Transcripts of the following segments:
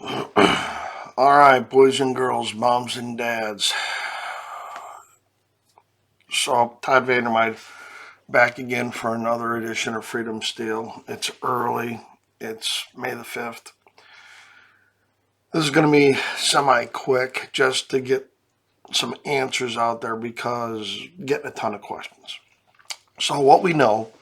All right, boys and girls, moms and dads. So, Todd Vandermeid back again for another edition of Freedom Steel. It's early, it's May the 5th. This is going to be semi quick just to get some answers out there because getting a ton of questions. So, what we know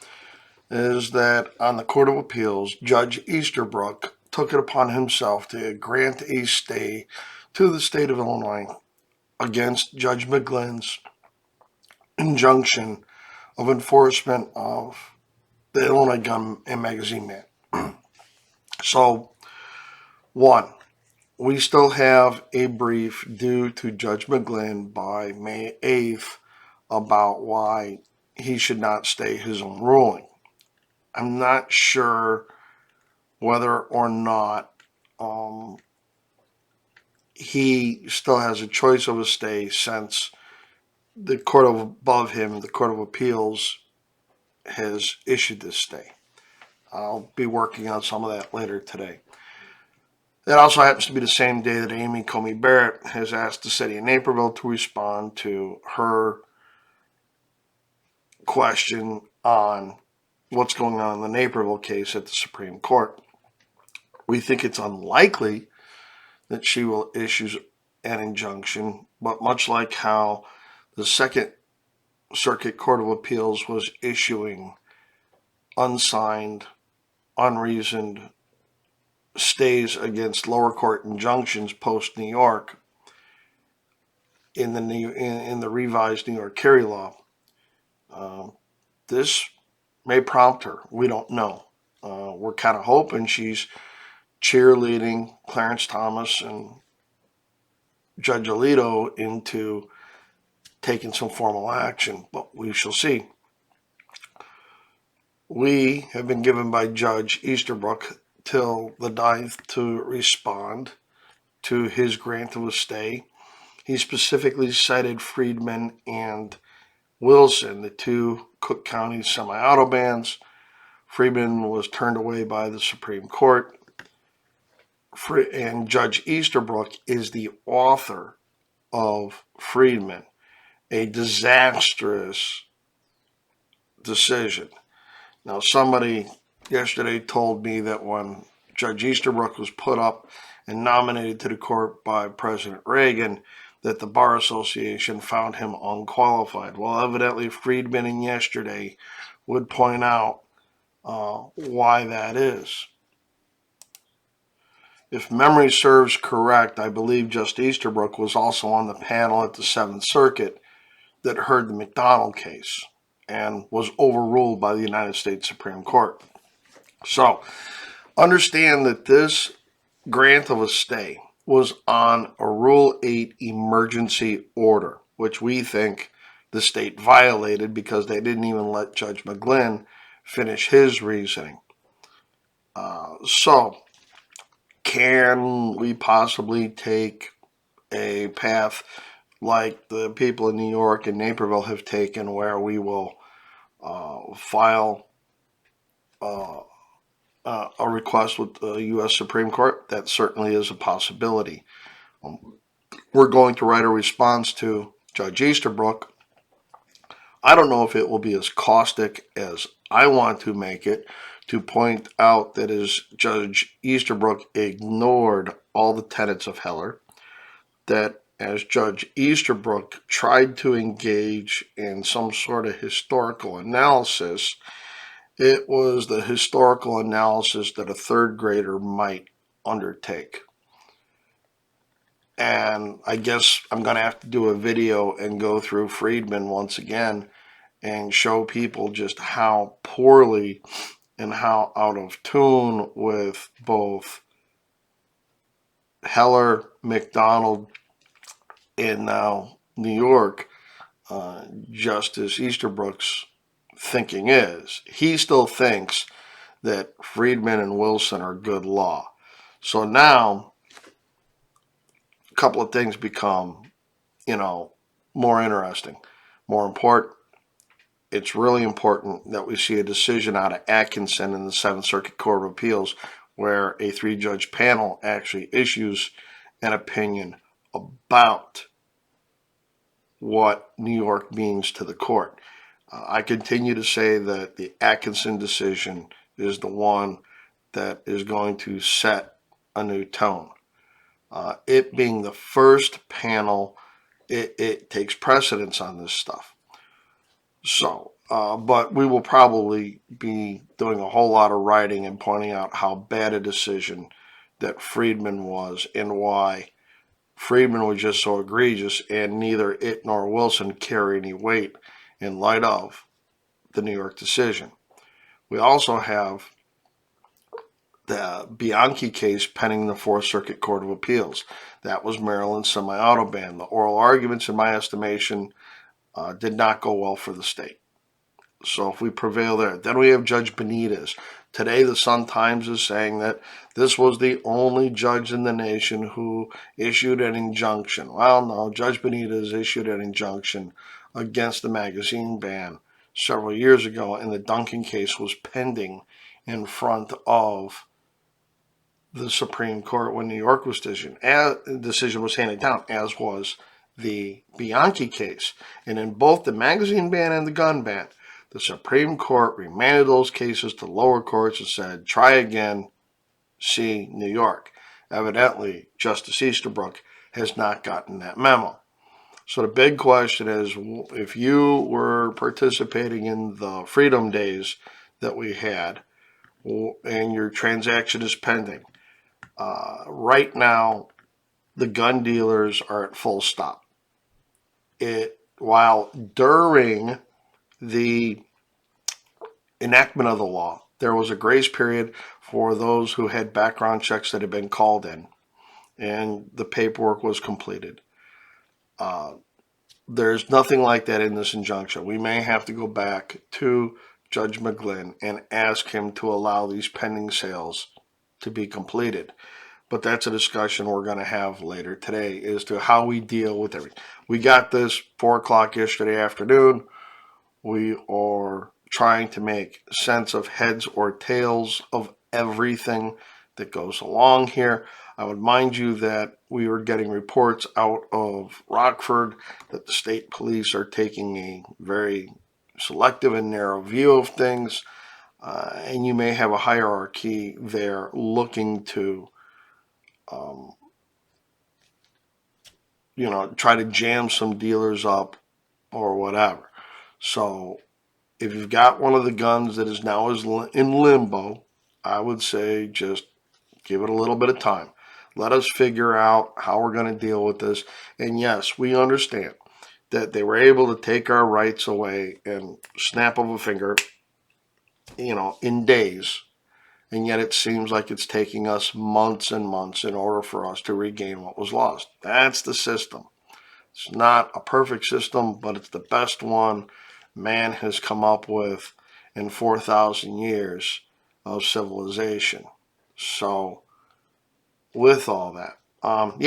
is that on the Court of Appeals, Judge Easterbrook took it upon himself to grant a stay to the state of Illinois against Judge McGlynn's injunction of enforcement of the Illinois gun and magazine ban. So, one, we still have a brief due to Judge McGlynn by May 8th about why he should not stay his own ruling. I'm not sure whether or not he still has a choice of a stay since the court above him, the Court of Appeals, has issued this stay. I'll be working on some of that later today. That also happens to be the same day that Amy Coney Barrett has asked the city of Naperville to respond to her question on what's going on in the Naperville case at the Supreme Court. We think it's unlikely that she will issue an injunction, but much like how the Second Circuit Court of Appeals was issuing unsigned, unreasoned stays against lower court injunctions post New York in the revised New York carry law. This may prompt her. We don't know. We're kind of hoping she's cheerleading Clarence Thomas and Judge Alito into taking some formal action, but we shall see. We have been given by Judge Easterbrook till the 9th to respond to his grant of a stay. He specifically cited Friedman and Wilson, the two Cook County semi-auto bans. Friedman was turned away by the Supreme Court. And Judge Easterbrook is the author of Friedman, a disastrous decision. Now, somebody yesterday told me that when Judge Easterbrook was put up and nominated to the court by President Reagan, that the Bar Association found him unqualified. Well, evidently, Friedman and yesterday would point out why that is. If memory serves correct, I believe Judge Easterbrook was also on the panel at the Seventh Circuit that heard the McDonald case and was overruled by the United States Supreme Court. So, understand that this grant of a stay was on a Rule 8 emergency order, which we think the state violated because they didn't even let Judge McGlynn finish his reasoning. So, can we possibly take a path like the people in New York and Naperville have taken, where we will file a request with the U.S. Supreme Court? That certainly is a possibility. We're going to write a response to Judge Easterbrook. I don't know if it will be as caustic as I want to make it, to point out that as Judge Easterbrook ignored all the tenets of Heller, that as Judge Easterbrook tried to engage in some sort of historical analysis, it was the historical analysis that a third grader might undertake. And I guess I'm going to have to do a video and go through Friedman once again and show people just how poorly and how out of tune with both Heller, McDonald, and now New York, Justice Easterbrook's thinking is. He still thinks that Friedman and Wilson are good law. So now a couple of things become, more interesting, more important. It's really important that we see a decision out of Atkinson in the Seventh Circuit Court of Appeals where a 3-judge panel actually issues an opinion about what New York means to the court. I continue to say that the Atkinson decision is the one that is going to set a new tone. It being the first panel, it takes precedence on this stuff. So, but we will probably be doing a whole lot of writing and pointing out how bad a decision that Friedman was and why Friedman was just so egregious, and neither it nor Wilson carry any weight in light of the New York decision. We also have the Bianchi case pending the Fourth Circuit Court of Appeals. That was Maryland's semi-auto ban. The oral arguments, in my estimation, did not go well for the state. So if we prevail there, then we have Judge Benitez. Today, the Sun-Times is saying that this was the only judge in the nation who issued an injunction. Well, no, Judge Benitez issued an injunction against the magazine ban several years ago, and the Duncan case was pending in front of the Supreme Court when New York was the decision was handed down, as was the Bianchi case. And in both the magazine ban and the gun ban, the Supreme Court remanded those cases to lower courts and said, try again, see New York. Evidently, Justice Easterbrook has not gotten that memo. So the big question is, if you were participating in the Freedom Days that we had, and your transaction is pending, right now, the gun dealers are at full stop. While during the enactment of the law, there was a grace period for those who had background checks that had been called in, and the paperwork was completed. There's nothing like that in this injunction. We may have to go back to Judge McGlynn and ask him to allow these pending sales to be completed. But that's a discussion we're going to have later today as to how we deal with everything. We got this 4 o'clock yesterday afternoon. We are trying to make sense of heads or tails of everything that goes along here. I would mind you that we were getting reports out of Rockford that the state police are taking a very selective and narrow view of things, and you may have a hierarchy there looking to try to jam some dealers up or whatever. So if you've got one of the guns that is now in limbo, I would say just give it a little bit of time. Let us figure out how we're going to deal with this. And yes, we understand that they were able to take our rights away in snap of a finger, in days. And yet it seems like it's taking us months and months in order for us to regain what was lost. That's the system. It's not a perfect system, but it's the best one man has come up with in 4,000 years of civilization. So with all that,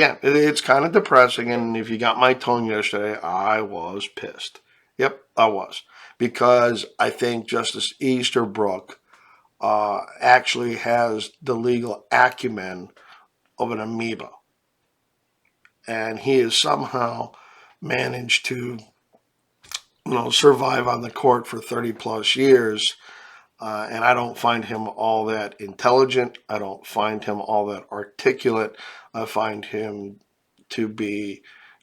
it's kind of depressing. And if you got my tone yesterday, I was pissed. Yep, I was. Because I think Justice Easterbrook actually has the legal acumen of an amoeba. And he has somehow managed to, survive on the court for 30 plus years. And I don't find him all that intelligent. I don't find him all that articulate. I find him to be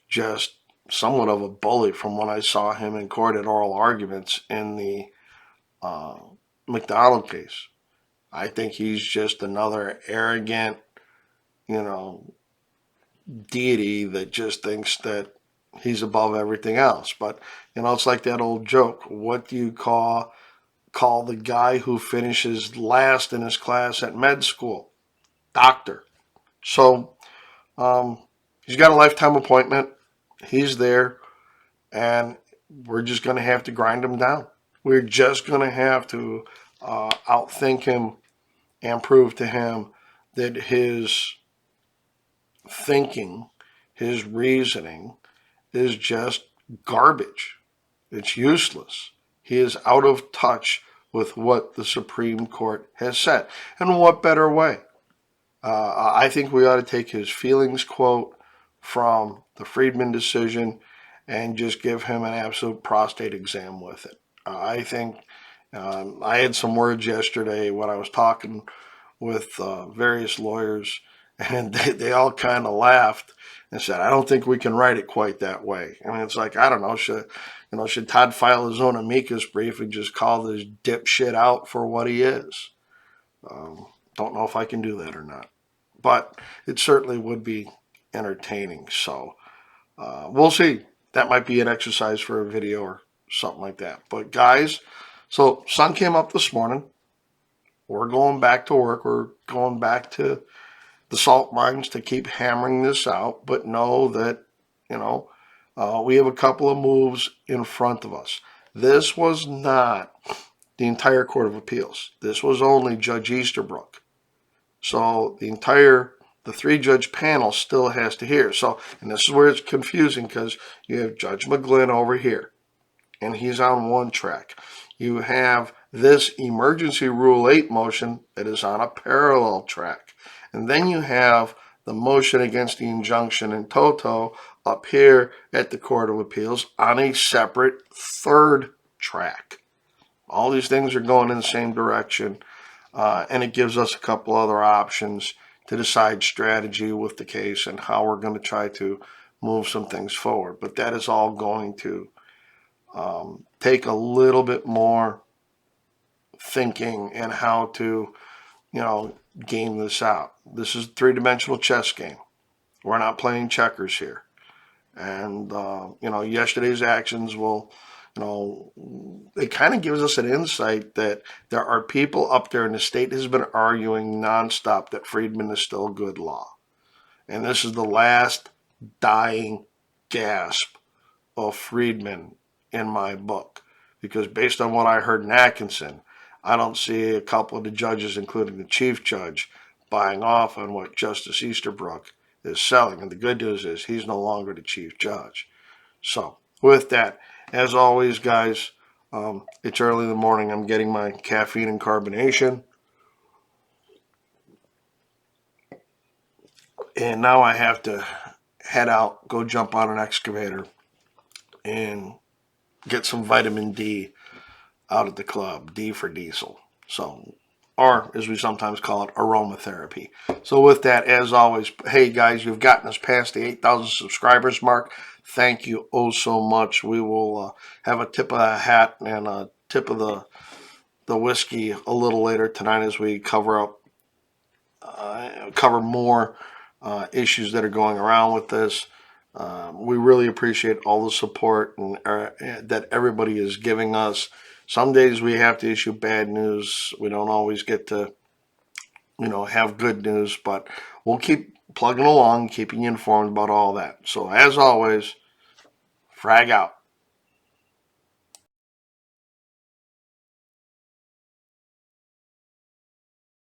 just somewhat of a bully from when I saw him in court at oral arguments in the McDonald case. I think he's just another arrogant, deity that just thinks that he's above everything else. But, it's like that old joke. What do you call the guy who finishes last in his class at med school? Doctor. So he's got a lifetime appointment. He's there. And we're just going to have to grind him down. We're just going to have to outthink him and prove to him that his thinking, his reasoning is just garbage. It's useless. He is out of touch with what the Supreme Court has said. And what better way I think we ought to take his feelings quote from the Friedman decision and just give him an absolute prostate exam with it. I think I had some words yesterday when I was talking with various lawyers, and they all kind of laughed and said, "I don't think we can write it quite that way." I mean, it's like, I don't know, should Todd file his own amicus brief and just call this dipshit out for what he is? Um, don't know if I can do that or not, but it certainly would be entertaining. So we'll see. That might be an exercise for a video or something like that. But guys, so sun came up this morning. We're going back to work. We're going back to the salt mines to keep hammering this out. But know that, you know, we have a couple of moves in front of us. This was not the entire Court of Appeals. This was only Judge Easterbrook. So the three-judge panel still has to hear. So, and this is where it's confusing because you have Judge McGlynn over here, and he's on one track. You have this emergency Rule 8 motion that is on a parallel track. And then you have the motion against the injunction in toto up here at the Court of Appeals on a separate third track. All these things are going in the same direction, and it gives us a couple other options to decide strategy with the case and how we're going to try to move some things forward. But that is all going to take a little bit more thinking and how to, game this out. This is a three-dimensional chess game. We're not playing checkers here. And, yesterday's actions will, it kind of gives us an insight that there are people up there, and the state has been arguing nonstop that Friedman is still good law. And this is the last dying gasp of Friedman in my book. Because based on what I heard in Atkinson, I don't see a couple of the judges, including the chief judge, buying off on what Justice Easterbrook is selling. And the good news is he's no longer the chief judge. So with that, as always, guys, it's early in the morning. I'm getting my caffeine and carbonation. And now I have to head out, go jump on an excavator, and get some vitamin D out at the club, D for diesel. So, or as we sometimes call it, aromatherapy. So with that, as always, hey guys, you've gotten us past the 8,000 subscribers mark. Thank you oh so much. We will have a tip of the hat and a tip of the whiskey a little later tonight as we cover more issues that are going around with this. We really appreciate all the support that everybody is giving us. Some days we have to issue bad news. We don't always get to, have good news, but we'll keep plugging along, keeping you informed about all that. So as always, frag out.